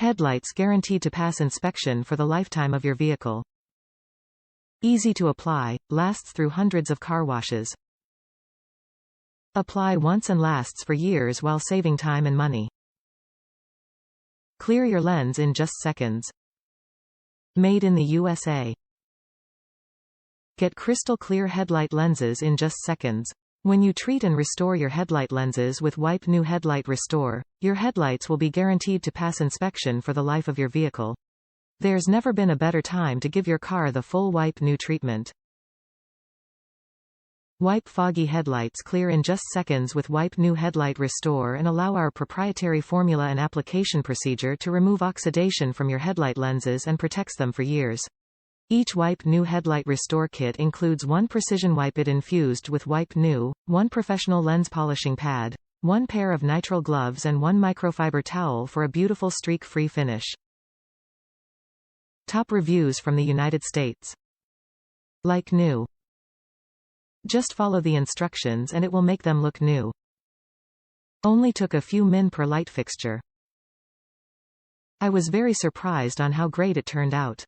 Headlights guaranteed to pass inspection for the lifetime of your vehicle. Easy to apply, lasts through hundreds of car washes. Apply once and lasts for years while saving time and money. Clear your lens in just seconds. Made in the USA. Get crystal clear headlight lenses in just seconds. When you treat and restore your headlight lenses with Wipe New Headlight Restore, your headlights will be guaranteed to pass inspection for the life of your vehicle. There's never been a better time to give your car the full Wipe New treatment. Wipe foggy headlights clear in just seconds with Wipe New Headlight Restore and allow our proprietary formula and application procedure to remove oxidation from your headlight lenses and protects them for years. Each Wipe New Headlight Restore kit includes one precision wipe it infused with Wipe New, one professional lens polishing pad, one pair of nitrile gloves and one microfiber towel for a beautiful streak-free finish. Top reviews from the United States. Like new. Just follow the instructions and it will make them look new. Only took a few min per light fixture. I was very surprised on how great it turned out.